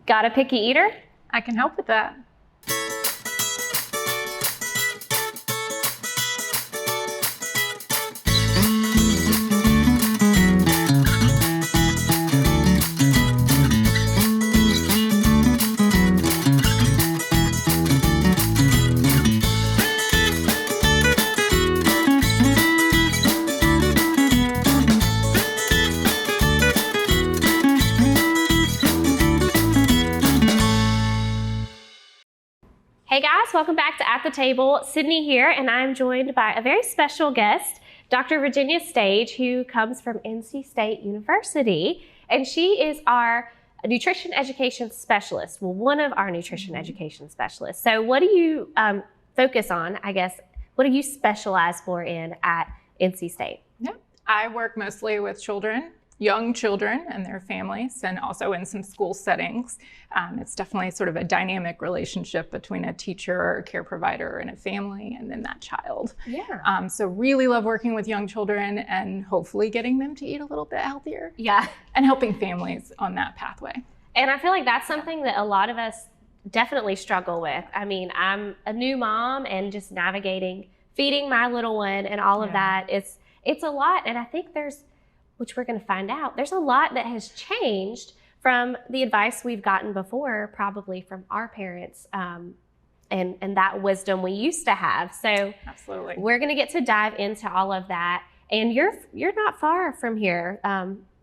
Got a picky eater? I can help with that. Hey guys, welcome back to At the Table. Sydney here, and I'm joined by a very special guest, Dr. Virginia Stage, who comes from NC State University, and she is our nutrition education specialist. Well, one of our nutrition education specialists. So what do you focus on, I guess? What do you specialize more in at NC State? Yeah, I work mostly with children, young children and their families, and also in some school settings. It's definitely sort of a dynamic relationship between a teacher or a care provider and a family and then that child. Yeah. So really love working with young children and hopefully getting them to eat a little bit healthier. Yeah. And helping families on that pathway. And I feel like that's something that a lot of us definitely struggle with. I mean, I'm a new mom and just navigating, feeding my little one and all of that. It's a lot. And I think which we're going to find out, there's a lot that has changed from the advice we've gotten before, probably from our parents, and that wisdom we used to have. So absolutely, we're going to get to dive into all of that. And you're not far from here.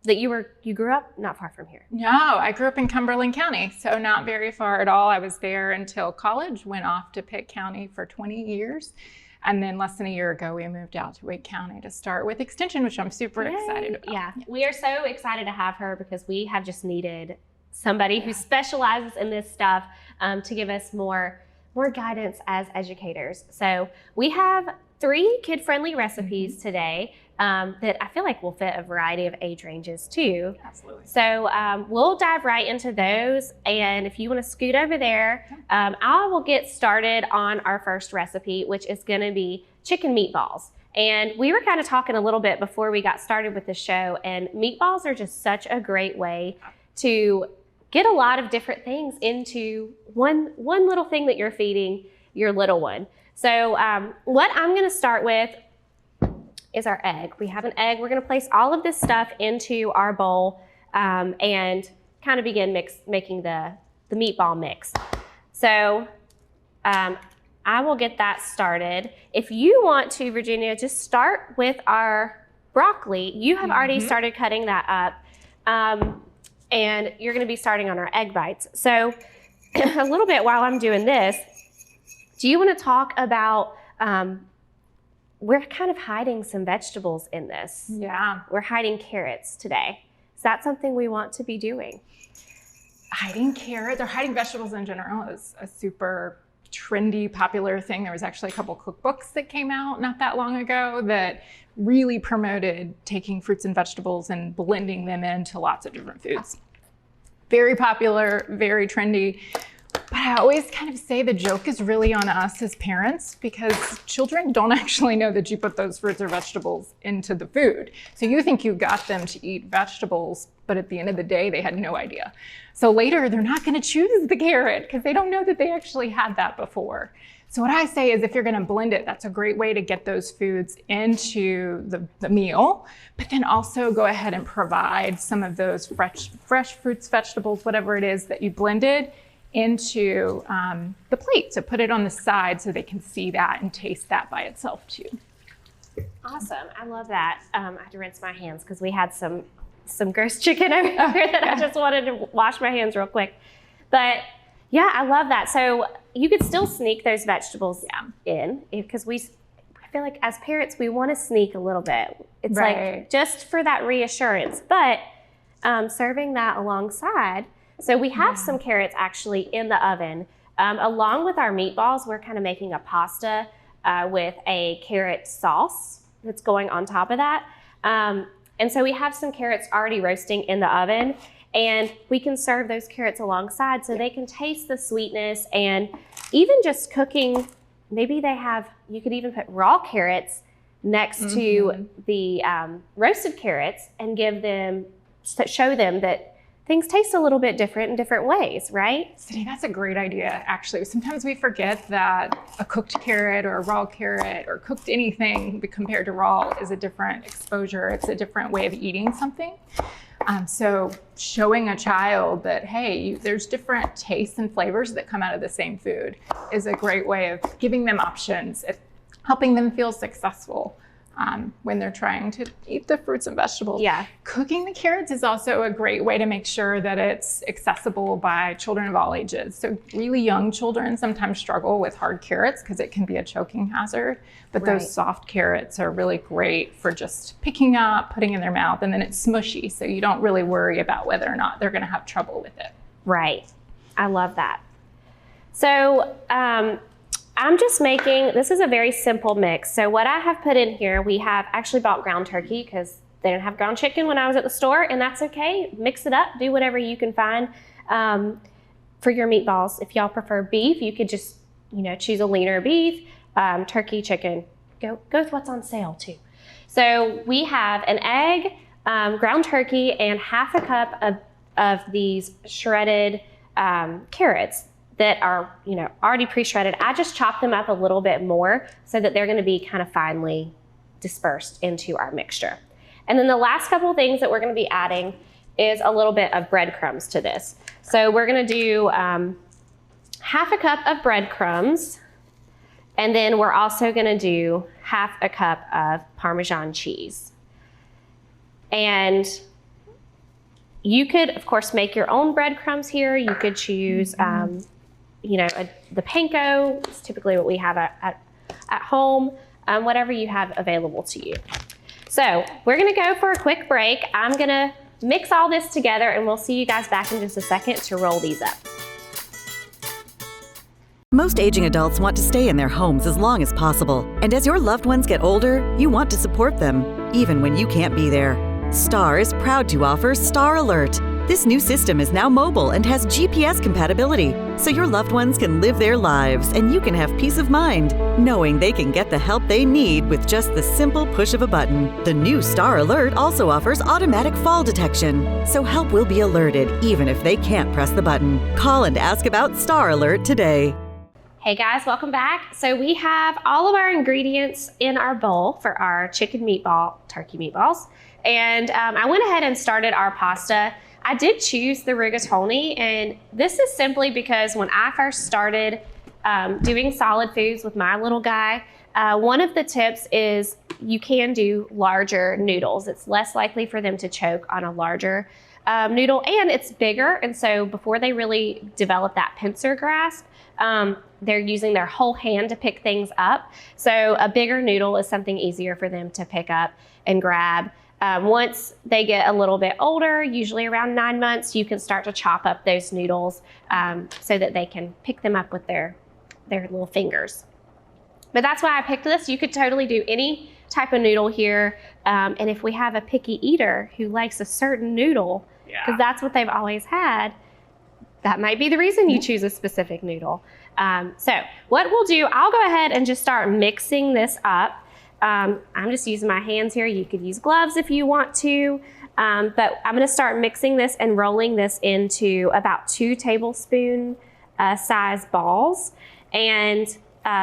You grew up not far from here. No, I grew up in Cumberland County, so not very far at all. I was there until college, went off to Pitt County for 20 years. And then less than a year ago, we moved out to Wake County to start with Extension, which I'm super excited about. Yeah, we are so excited to have her because we have just needed somebody who specializes in this stuff to give us more guidance as educators. So we have 3 kid-friendly recipes today that I feel like will fit a variety of age ranges too. Absolutely. So we'll dive right into those. And if you want to scoot over there, I will get started on our first recipe, which is going to be chicken meatballs. And we were kind of talking a little bit before we got started with the show, and meatballs are just such a great way to get a lot of different things into one little thing that you're feeding your little one. So what I'm going to start with is our egg. We have an egg. We're going to place all of this stuff into our bowl and kind of begin making the meatball mix. So I will get that started. If you want to, Virginia, just start with our broccoli. You have already started cutting that up, and you're going to be starting on our egg bites. So a little bit while I'm doing this, do you want to talk about, we're kind of hiding some vegetables in this. Yeah. We're hiding carrots today. Is that something we want to be doing? Hiding carrots or hiding vegetables in general is a super trendy, popular thing. There was actually a couple cookbooks that came out not that long ago that really promoted taking fruits and vegetables and blending them into lots of different foods. Very popular, very trendy. But I always kind of say the joke is really on us as parents because children don't actually know that you put those fruits or vegetables into the food. So you think you got them to eat vegetables, but at the end of the day, they had no idea. So later, they're not going to choose the carrot because they don't know that they actually had that before. So what I say is if you're going to blend it, that's a great way to get those foods into the meal, but then also go ahead and provide some of those fresh fruits, vegetables, whatever it is that you blended into the plate. So put it on the side so they can see that and taste that by itself too. Awesome. I love that. I had to rinse my hands because we had some gross chicken over here that I just wanted to wash my hands real quick. But yeah, I love that. So you could still sneak those vegetables in because I feel like as parents, we want to sneak a little bit. It's like just for that reassurance, but serving that alongside. So we have some carrots actually in the oven. Along with our meatballs, we're kind of making a pasta with a carrot sauce that's going on top of that. And so we have some carrots already roasting in the oven, and we can serve those carrots alongside so they can taste the sweetness. And even just cooking, maybe you could even put raw carrots next to the roasted carrots and show them that things taste a little bit different in different ways, right? Sydney, that's a great idea, actually. Sometimes we forget that a cooked carrot or a raw carrot or cooked anything compared to raw is a different exposure. It's a different way of eating something. So showing a child that, hey, there's different tastes and flavors that come out of the same food is a great way of giving them options, helping them feel successful when they're trying to eat the fruits and vegetables. Yeah. Cooking the carrots is also a great way to make sure that it's accessible by children of all ages. So really young children sometimes struggle with hard carrots because it can be a choking hazard, but Right. those soft carrots are really great for just picking up, putting in their mouth, and then it's smushy, so you don't really worry about whether or not they're gonna have trouble with it. Right. I love that. So I'm just making, this is a very simple mix. So what I have put in here, we have actually bought ground turkey because they didn't have ground chicken when I was at the store, and that's okay. Mix it up, do whatever you can find for your meatballs. If y'all prefer beef, you could just, choose a leaner beef, turkey, chicken. Go with what's on sale too. So we have an egg, ground turkey, and half a cup of these shredded carrots that are, already pre-shredded. I just chop them up a little bit more so that they're gonna be kind of finely dispersed into our mixture. And then the last couple of things that we're gonna be adding is a little bit of breadcrumbs to this. So we're gonna do half a cup of breadcrumbs, and then we're also gonna do half a cup of Parmesan cheese. And you could, of course, make your own breadcrumbs here. You could choose, the panko. It's typically what we have at home, whatever you have available to you. So we're gonna go for a quick break. I'm gonna mix all this together, and we'll see you guys back in just a second to roll these up. Most aging adults want to stay in their homes as long as possible. And as your loved ones get older, you want to support them, even when you can't be there. Star is proud to offer Star Alert. This new system is now mobile and has GPS compatibility, so your loved ones can live their lives and you can have peace of mind, knowing they can get the help they need with just the simple push of a button. The new Star Alert also offers automatic fall detection, so help will be alerted even if they can't press the button. Call and ask about Star Alert today. Hey guys, welcome back. So we have all of our ingredients in our bowl for our turkey meatballs. And I went ahead and started our pasta. I did choose the rigatoni, and this is simply because when I first started doing solid foods with my little guy, one of the tips is you can do larger noodles. It's less likely for them to choke on a larger noodle, and it's bigger. And so before they really develop that pincer grasp, they're using their whole hand to pick things up. So a bigger noodle is something easier for them to pick up and grab. Once they get a little bit older, usually around 9 months, you can start to chop up those noodles so that they can pick them up with their little fingers. But that's why I picked this. You could totally do any type of noodle here. And if we have a picky eater who likes a certain noodle, because that's what they've always had, that might be the reason you choose a specific noodle. So what we'll do, I'll go ahead and just start mixing this up. I'm just using my hands here. You could use gloves if you want to, but I'm gonna start mixing this and rolling this into about 2 tablespoon size balls. And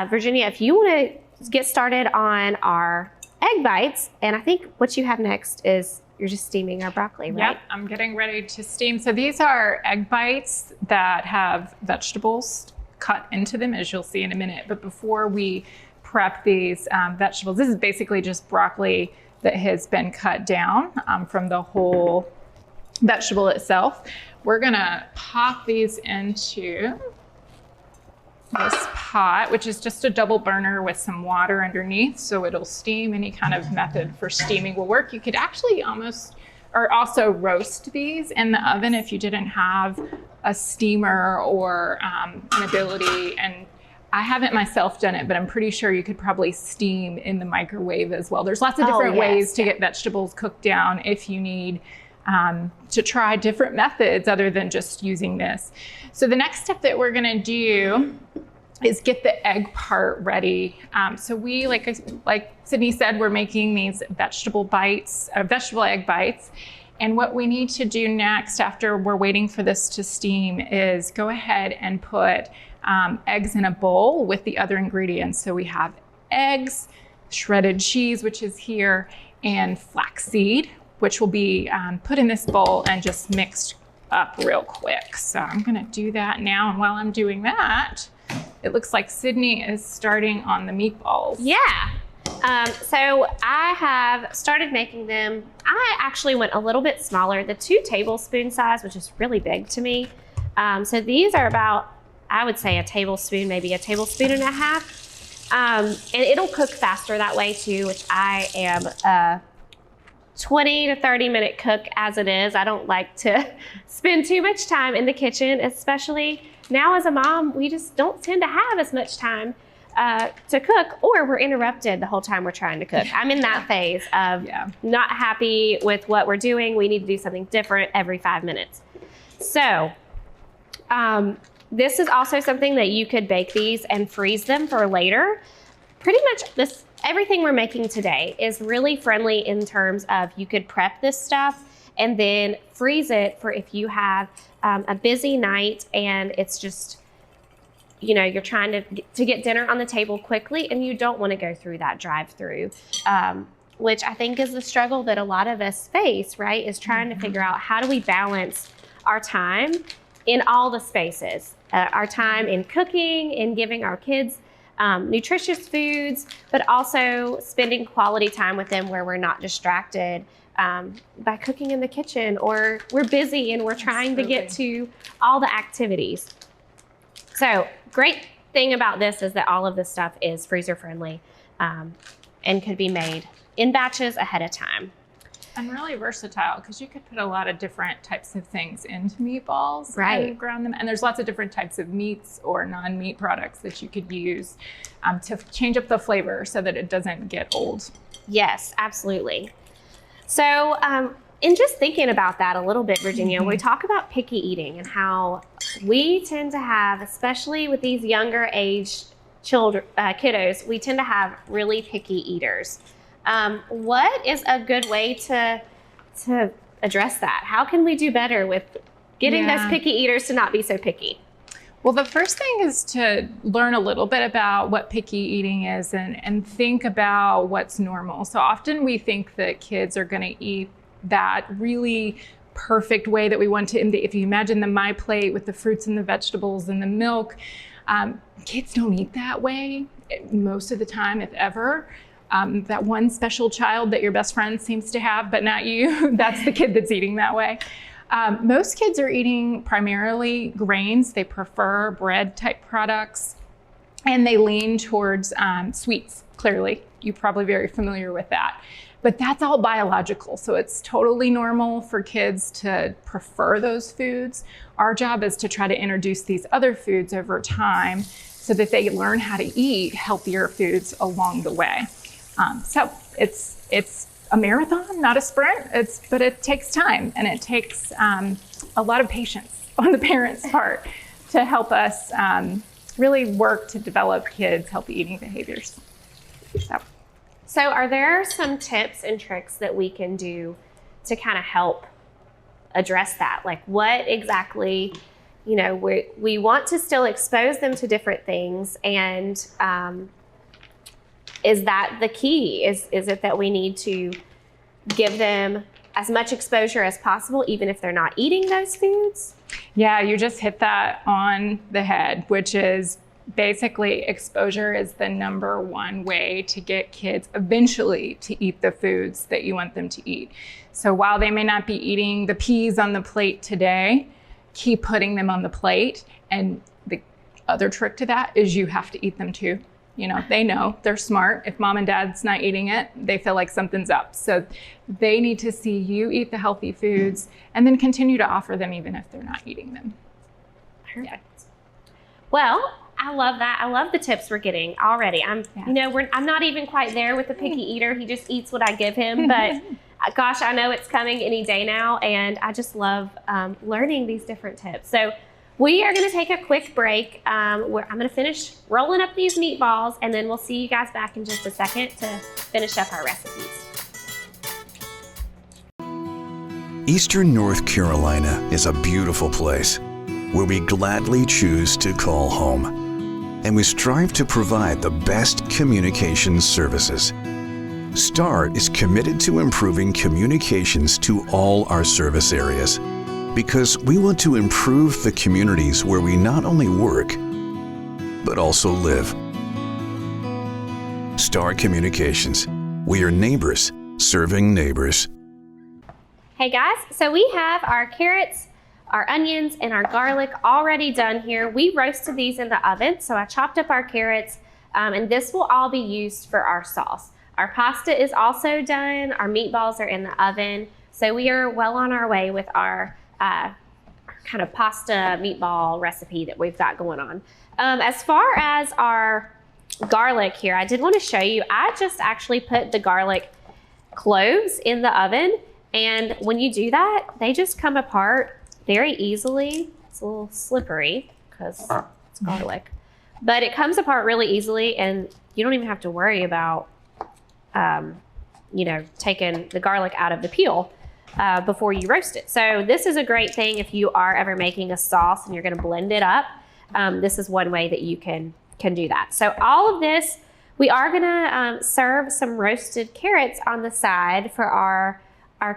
Virginia, if you wanna get started on our egg bites, and I think what you have next is you're just steaming our broccoli, right? Yep, I'm getting ready to steam. So these are egg bites that have vegetables cut into them, as you'll see in a minute. But before we prep these vegetables, this is basically just broccoli that has been cut down from the whole vegetable itself. We're gonna pop these into this pot, which is just a double burner with some water underneath, so it'll steam. Any kind of method for steaming will work. You could actually also roast these in the oven if you didn't have a steamer or an ability. And I haven't myself done it, but I'm pretty sure you could probably steam in the microwave as well. There's lots of different ways to get vegetables cooked down if you need to try different methods other than just using this. So the next step that we're gonna do is get the egg part ready. So we, like Sydney said, we're making these vegetable egg bites. And what we need to do next after we're waiting for this to steam is go ahead and put eggs in a bowl with the other ingredients. So we have eggs, shredded cheese, which is here, and flaxseed, which will be put in this bowl and just mixed up real quick. So I'm gonna do that now. And while I'm doing that, it looks like Sydney is starting on the meatballs. Yeah. So I have started making them. I actually went a little bit smaller, the 2 tablespoon size, which is really big to me. So these are about, I would say, a tablespoon, maybe a tablespoon and a half. And it'll cook faster that way too, which I am a 20 to 30 minute cook as it is. I don't like to spend too much time in the kitchen, especially now as a mom. We just don't tend to have as much time to cook, or we're interrupted the whole time we're trying to cook. I'm in that phase of not happy with what we're doing. We need to do something different every 5 minutes. So this is also something that you could bake these and freeze them for later. Pretty much everything we're making today is really friendly in terms of you could prep this stuff and then freeze it for if you have a busy night and it's just, you're trying to get dinner on the table quickly and you don't want to go through that drive-through, which I think is the struggle that a lot of us face, right? Is trying to figure out how do we balance our time in all the spaces, our time in cooking, in giving our kids nutritious foods, but also spending quality time with them where we're not distracted by cooking in the kitchen, or we're busy and we're trying to get to all the activities. So great thing about this is that all of this stuff is freezer friendly and could be made in batches ahead of time. And really versatile, because you could put a lot of different types of things into meatballs right. and ground them. And there's lots of different types of meats or non-meat products that you could use to change up the flavor so that it doesn't get old. Yes, absolutely. So in just thinking about that a little bit, Virginia, we talk about picky eating and how we tend to have, especially with these younger age kiddos, we tend to have really picky eaters. What is a good way to address that? How can we do better with getting those picky eaters to not be so picky? Well, the first thing is to learn a little bit about what picky eating is and think about what's normal. So often we think that kids are going to eat that really perfect way that we want to. If you imagine the My Plate with the fruits and the vegetables and the milk, kids don't eat that way most of the time, if ever. That one special child that your best friend seems to have, but not you, that's the kid that's eating that way. Most kids are eating primarily grains. They prefer bread type products, and they lean towards sweets, clearly. You're probably very familiar with that. But that's all biological, so it's totally normal for kids to prefer those foods. Our job is to try to introduce these other foods over time so that they learn how to eat healthier foods along the way. So it's a marathon, not a sprint, but it takes time, and it takes a lot of patience on the parents' part to help us really work to develop kids' healthy eating behaviors. So are there some tips and tricks that we can do to kind of help address that? Like what exactly, we want to still expose them to different things, and is that the key? Is it that we need to give them as much exposure as possible, even if they're not eating those foods? Yeah, you just hit that on the head, which is basically exposure is the number one way to get kids eventually to eat the foods that you want them to eat. So while they may not be eating the peas on the plate today, keep putting them on the plate. And the other trick to that is you have to eat them too. They know, they're smart. If mom and dad's not eating it, they feel like something's up. So they need to see you eat the healthy foods and then continue to offer them even if they're not eating them. Perfect. Yeah. Well, I love that. I love the tips we're getting already. I'm not even quite there with the picky eater. He just eats what I give him, but gosh, I know it's coming any day now. And I just love learning these different tips. So we are going to take a quick break. Where I'm going to finish rolling up these meatballs, and then we'll see you guys back in just a second to finish up our recipes. Eastern North Carolina is a beautiful place where we gladly choose to call home, and we strive to provide the best communications services. STAR is committed to improving communications to all our service areas because we want to improve the communities where we not only work, but also live. STAR Communications. We are neighbors serving neighbors. Hey guys, so we have our carrots, our onions, and our garlic already done here. We roasted these in the oven, so I chopped up our carrots, and this will all be used for our sauce. Our pasta is also done, our meatballs are in the oven, so we are well on our way with our kind of pasta meatball recipe that we've got going on. As far as our garlic here, I did want to show you, I just actually put the garlic cloves in the oven, and when you do that, they just come apart very easily. It's a little slippery because it's garlic, but it comes apart really easily, and you don't even have to worry about, taking the garlic out of the peel before you roast it. So this is a great thing if you are ever making a sauce and you're going to blend it up. This is one way that you can do that. So all of this, we are going to serve some roasted carrots on the side for our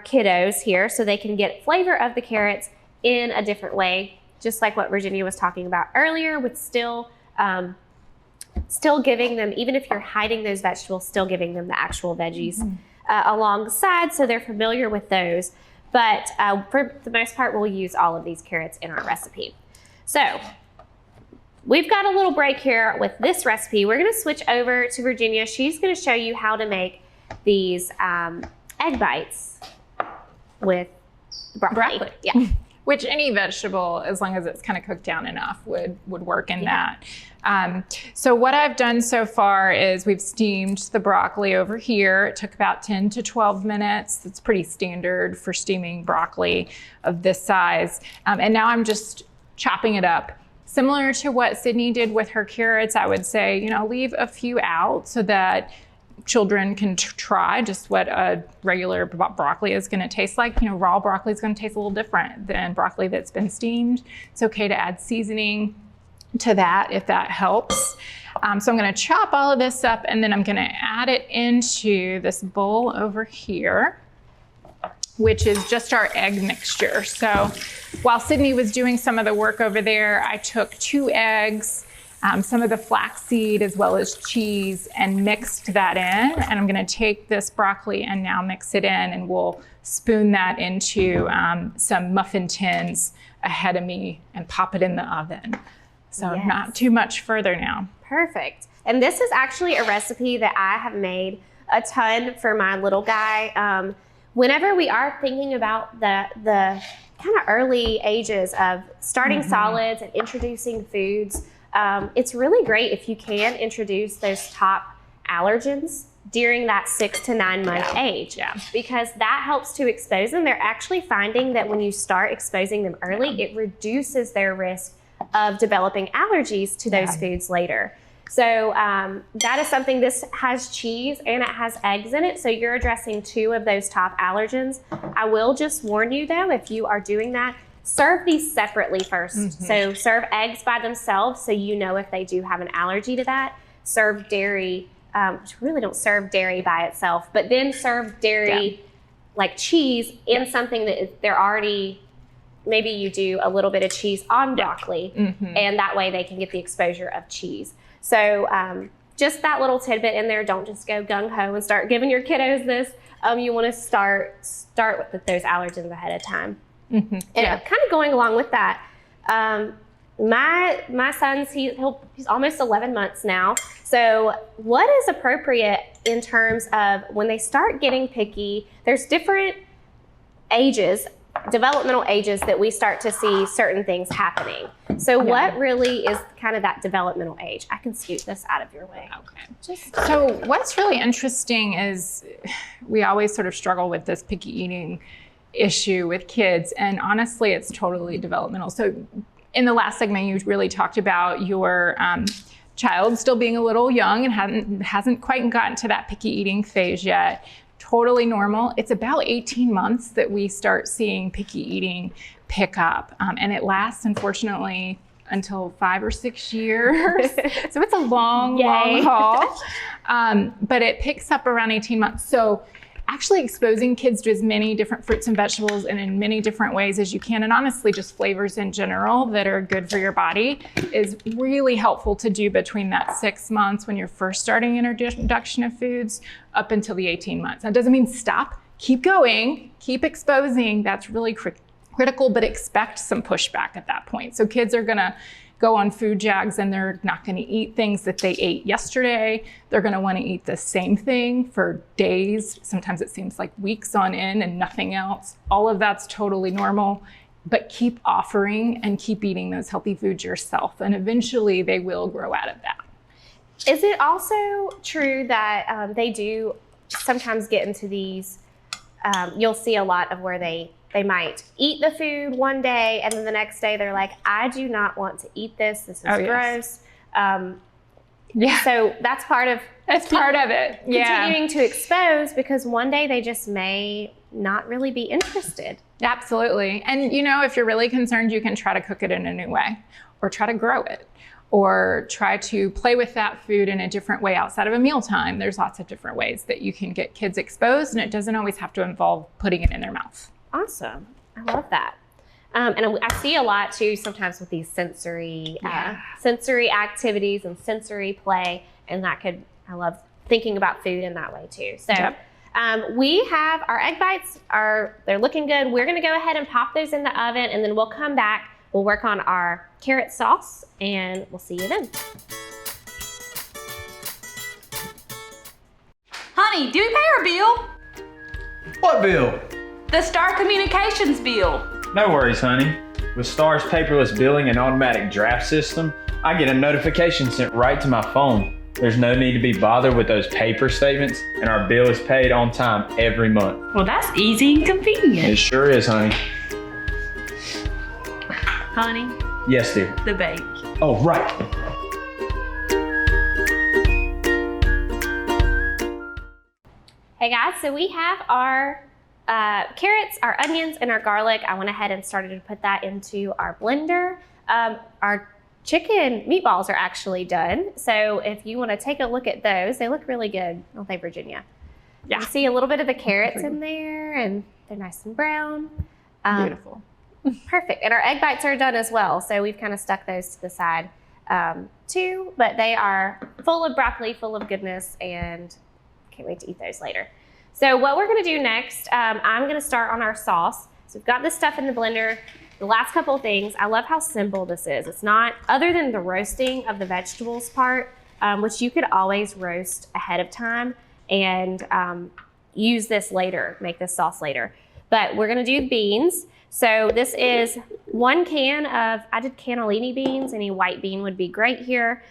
kiddos here, so they can get flavor of the carrots in a different way, just like what Virginia was talking about earlier, with still giving them, even if you're hiding those vegetables, still giving them the actual veggies alongside, so they're familiar with those. But for the most part, we'll use all of these carrots in our recipe. So we've got a little break here with this recipe. We're gonna switch over to Virginia. She's gonna show you how to make these egg bites with broccoli. Yeah. Which any vegetable, as long as it's kind of cooked down enough, would work in that. So what I've done so far is we've steamed the broccoli over here. It took about 10 to 12 minutes. It's pretty standard for steaming broccoli of this size. And now I'm just chopping it up. Similar to what Sydney did with her carrots, I would say, leave a few out so that children can try just what a regular broccoli is going to taste like. Raw broccoli is going to taste a little different than broccoli that's been steamed. It's okay to add seasoning to that if that helps. So I'm going to chop all of this up, and then I'm going to add it into this bowl over here, which is just our egg mixture. So while Sydney was doing some of the work over there, I took 2 eggs, some of the flaxseed as well as cheese, and mixed that in. And I'm gonna take this broccoli and now mix it in, and we'll spoon that into some muffin tins ahead of me and pop it in the oven. So Yes. Not too much further now. Perfect. And this is actually a recipe that I have made a ton for my little guy. Whenever we are thinking about the kind of early ages of starting solids and introducing foods, it's really great if you can introduce those top allergens during that 6 to 9 month age, because that helps to expose them. They're actually finding that when you start exposing them early, it reduces their risk of developing allergies to those foods later. So that is something. This has cheese and it has eggs in it, so you're addressing 2 of those top allergens. I will just warn you though, if you are doing that, serve these separately first. So serve eggs by themselves so you know if they do have an allergy to that. Serve dairy, really don't serve dairy by itself, but then serve dairy like cheese in something that they're already, maybe you do a little bit of cheese on broccoli, and that way they can get the exposure of cheese. So just that little tidbit in there. Don't just go gung-ho and start giving your kiddos this. You want to start with those allergens ahead of time. And kind of going along with that, my son's, he's almost 11 months now. So what is appropriate in terms of when they start getting picky? There's different ages, developmental ages, that we start to see certain things happening. So what really is kind of that developmental age? I can scoot this out of your way. Okay. So what's really interesting is we always sort of struggle with this picky eating issue with kids, and honestly it's totally developmental. So in the last segment you really talked about your child still being a little young and hasn't quite gotten to that picky eating phase yet. totally normal. It's about 18 months that we start seeing picky eating pick up. And it lasts, unfortunately, until 5 or 6 years. So it's a long, long haul. But it picks up around 18 months. So actually exposing kids to as many different fruits and vegetables and in many different ways as you can, and honestly just flavors in general that are good for your body, is really helpful to do between that 6 months when you're first starting introduction of foods up until the 18 months. That doesn't mean stop, keep going, keep exposing. That's really critical, but expect some pushback at that point. So kids are gonna go on food jags and they're not going to eat things that they ate yesterday. They're going to want to eat the same thing for days. Sometimes it seems like weeks on end and nothing else. All of that's totally normal, but keep offering and keep eating those healthy foods yourself. And eventually they will grow out of that. Is it also true that they do sometimes get into these, you'll see a lot of where they might eat the food one day and then the next day they're like, I do not want to eat this. This is gross. So that's part of it. Continuing to expose, because one day they just may not really be interested. Absolutely. And if you're really concerned, you can try to cook it in a new way or try to grow it or try to play with that food in a different way outside of a mealtime. There's lots of different ways that you can get kids exposed, and it doesn't always have to involve putting it in their mouth. Awesome. I love that. And I see a lot too sometimes with these sensory activities and sensory play, and I love thinking about food in that way too. So we have our egg bites, they're looking good. We're gonna go ahead and pop those in the oven, and then we'll come back, we'll work on our carrot sauce, and we'll see you then. Honey, do we pay our bill? What bill? The Star Communications bill. No worries, honey. With Star's paperless billing and automatic draft system, I get a notification sent right to my phone. There's no need to be bothered with those paper statements, and our bill is paid on time every month. Well, that's easy and convenient. It sure is, honey. Honey, Yes, dear. the bake. Oh, right. Hey guys, so we have our carrots, our onions, and our garlic. I went ahead and started to put that into our blender. Our chicken meatballs are actually done. So if you want to take a look at those, they look really good, don't they, Virginia? Yeah. You see a little bit of the carrots in there, and they're nice and brown. Beautiful. Perfect. And our egg bites are done as well. So we've kind of stuck those to the side too, but they are full of broccoli, full of goodness, and can't wait to eat those later. So what we're gonna do next, I'm gonna start on our sauce. So we've got this stuff in the blender. The last couple of things, I love how simple this is. It's not, other than the roasting of the vegetables part, which you could always roast ahead of time and use this later, make this sauce later. But we're gonna do beans. So this is 1 can of, I did cannellini beans. Any white bean would be great here.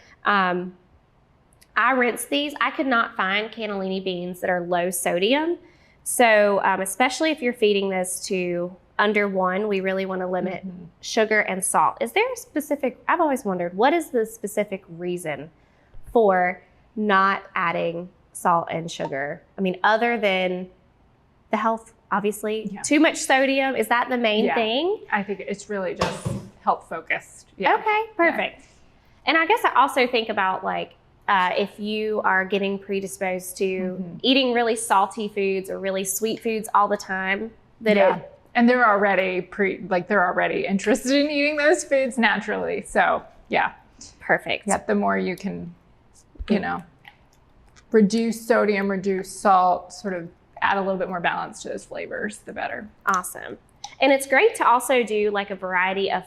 I rinsed these. I could not find cannellini beans that are low sodium. So especially if you're feeding this to under 1, we really want to limit sugar and salt. Is there a specific, I've always wondered, what is the specific reason for not adding salt and sugar? I mean, other than the health, obviously. Yeah. Too much sodium, is that the main thing? I think it's really just health focused. Yeah. Okay, perfect. Yeah. And I guess I also think about like, if you are getting predisposed to eating really salty foods or really sweet foods all the time, and they're already they're already interested in eating those foods naturally. So yeah, perfect. Yeah, the more you can, reduce sodium, reduce salt, sort of add a little bit more balance to those flavors, the better. Awesome. And it's great to also do like a variety of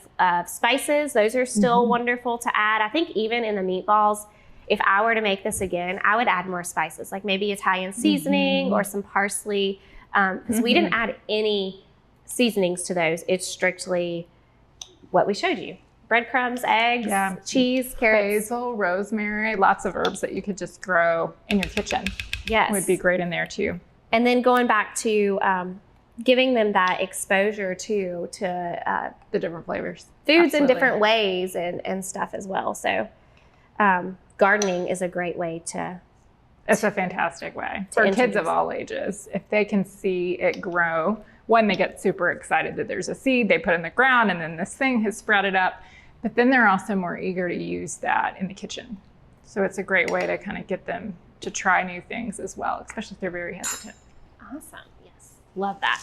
spices. Those are still wonderful to add. I think even in the meatballs, if I were to make this again, I would add more spices, like maybe Italian seasoning or some parsley, because we didn't add any seasonings to those. It's strictly what we showed you. Breadcrumbs, eggs, cheese, carrots. Basil, rosemary, lots of herbs that you could just grow in your kitchen. Yes. Would be great in there too. And then going back to giving them that exposure to the different flavors. Foods in different ways and stuff as well. So gardening is a great way to It's a fantastic way for kids introduce. of all ages. If they can see it grow, one, they get super excited that there's a seed they put in the ground and then this thing has sprouted up. But then they're also more eager to use that in the kitchen. So it's a great way to kind of get them to try new things as well, especially if they're very hesitant. Awesome. Yes. Love that.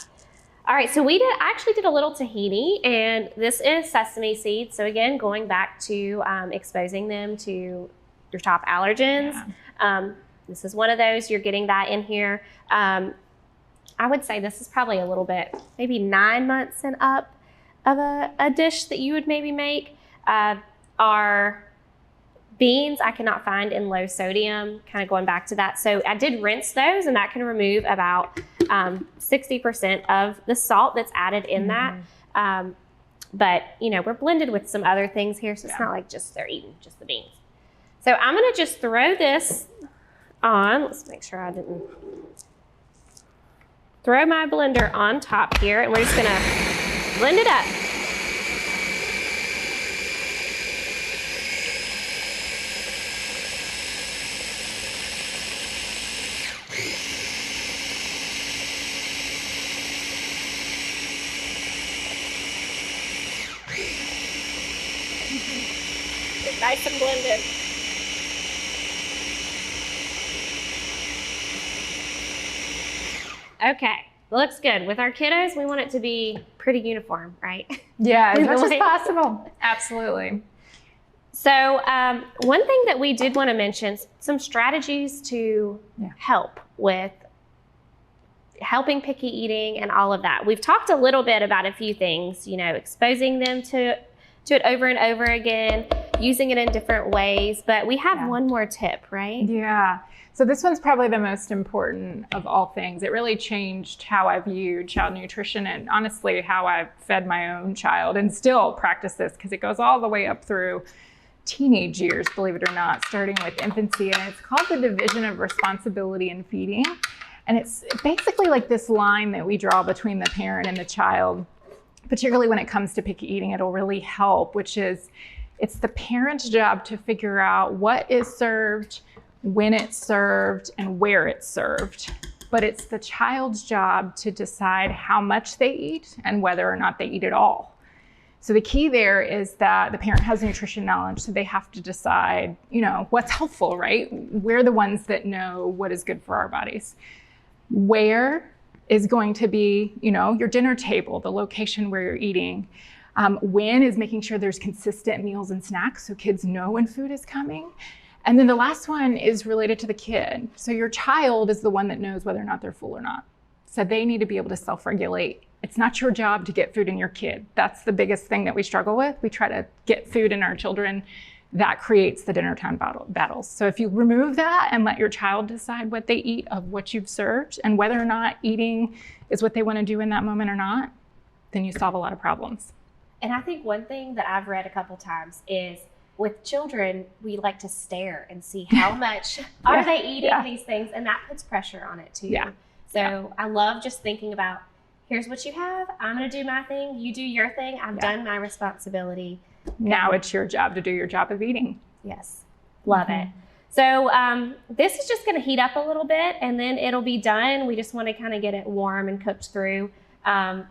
All right. So I actually did a little tahini, and this is sesame seeds. So again, going back to exposing them to your top allergens. Yeah. This is one of those, you're getting that in here. I would say this is probably a little bit, maybe 9 months and up of a dish that you would maybe make. Our beans I cannot find in low sodium, kind of going back to that. So I did rinse those, and that can remove about 60% of the salt that's added in that. But, we're blended with some other things here, so it's not like just they're eating just the beans. So I'm going to just throw this on. Let's make sure I didn't throw my blender on top here, and we're just going to blend it up. Nice and blended. Okay, looks good. With our kiddos, we want it to be pretty uniform, right? Yeah, as much as possible. Absolutely. So one thing that we did want to mention, some strategies to help with helping picky eating and all of that. We've talked a little bit about a few things, exposing them to it over and over again, using it in different ways, but we have one more tip, right? Yeah. So this one's probably the most important of all things. It really changed how I viewed child nutrition and honestly how I've fed my own child, and still practice this because it goes all the way up through teenage years, believe it or not, starting with infancy. And it's called the division of responsibility in feeding. And it's basically like this line that we draw between the parent and the child, particularly when it comes to picky eating. It'll really help, which is it's the parent's job to figure out what is served, when it's served, and where it's served. But it's the child's job to decide how much they eat and whether or not they eat at all. So the key there is that the parent has nutrition knowledge, so they have to decide, what's helpful, right? We're the ones that know what is good for our bodies. Where is going to be, your dinner table, the location where you're eating. When is making sure there's consistent meals and snacks so kids know when food is coming. And then the last one is related to the kid. So your child is the one that knows whether or not they're full or not. So they need to be able to self-regulate. It's not your job to get food in your kid. That's the biggest thing that we struggle with. We try to get food in our children. That creates the dinner time battles. So if you remove that and let your child decide what they eat of what you've served and whether or not eating is what they want to do in that moment or not, then you solve a lot of problems. And I think one thing that I've read a couple times is with children, we like to stare and see how much are they eating these things, and that puts pressure on it too. Yeah. So I love just thinking about, here's what you have, I'm gonna do my thing, you do your thing, I've done my responsibility. Now it's your job to do your job of eating. Yes, love it. So this is just gonna heat up a little bit and then it'll be done. We just wanna kind of get it warm and cooked through.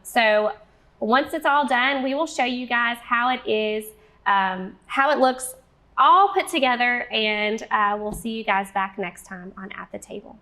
So once it's all done, we will show you guys how it is, how it looks all put together, and we'll see you guys back next time on At the Table.